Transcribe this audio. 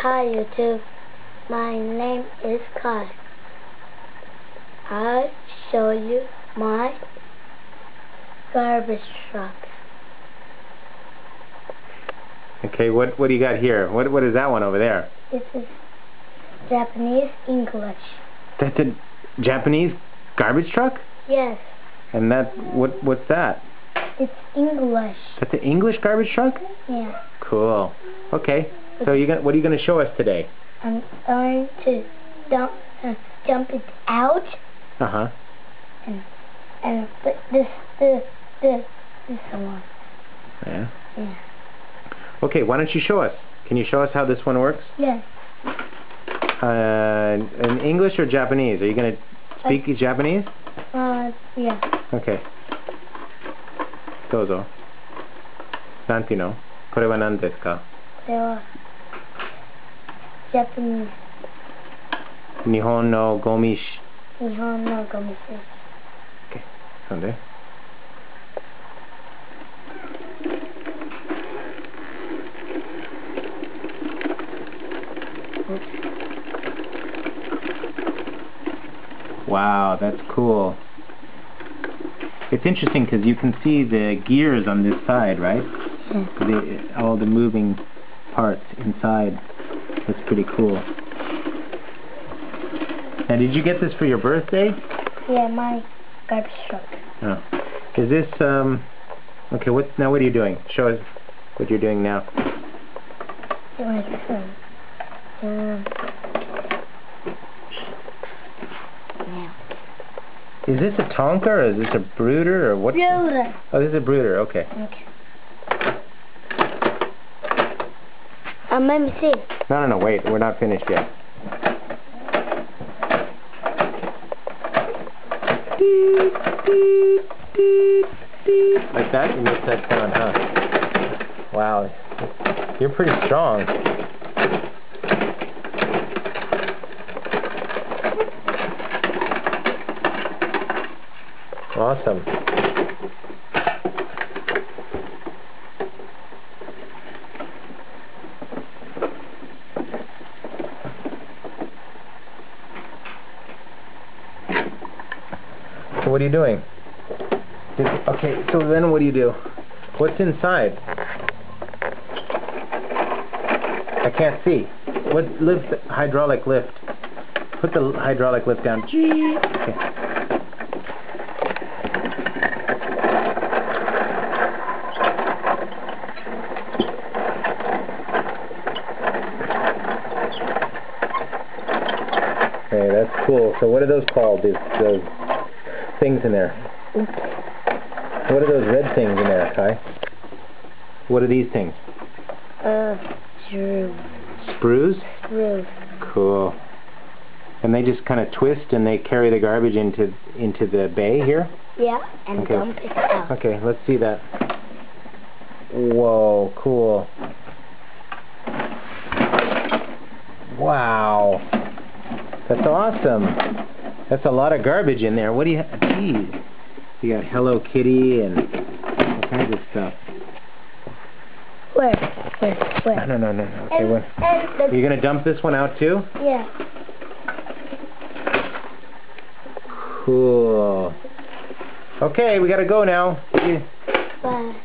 Hi YouTube, my name is Kai. I'll show you my garbage truck. Okay, what do you got here? What is that one over there? This is Japanese English. That's a Japanese garbage truck? Yes. And what's that? It's English. That's an English garbage truck? Yeah. Cool. Okay. So what are you going to show us today? I'm going to jump it out. Uh-huh. And put this one. Yeah. Yeah. Okay, why don't you show us? Can you show us how this one works? Yes. In English or Japanese? Are you going to speak Japanese? Yeah. Okay. どうぞ。なんていうの？これは何ですか？これはJapanese。日本のゴミし。日本のゴミし。Okay. そんで。Wow, that's cool. It's interesting because you can see the gears on this side, right? All the moving parts inside. That's pretty cool. Now, did you get this for your birthday? Yeah, my garbage truck. Oh. Is this, okay, what are you doing? Show us what you're doing now. Is this a Tonka or is this a Bruder or what? Bruder. Oh, this is a Bruder. Okay. Okay. Let me see. No, wait. We're not finished yet. Like that? You make that sound, huh? Wow. You're pretty strong. Awesome. So what are you doing? Okay, so then what do you do? What's inside? I can't see. Lift, hydraulic lift. Put the hydraulic lift down. Okay. Okay, that's cool. So what are those called? Those things in there. What are those red things in there, Kai? What are these things? Screws. Sprues? Screws. Cool. And they just kind of twist and they carry the garbage into the bay here? Yeah, and dump it out. Okay, let's see that. Whoa, cool. Wow. That's awesome. That's a lot of garbage in there. What do you have? Geez. You got Hello Kitty and all kinds of stuff. Where? No. Okay, are you going to dump this one out too? Yeah. Cool. Okay, we got to go now. Bye.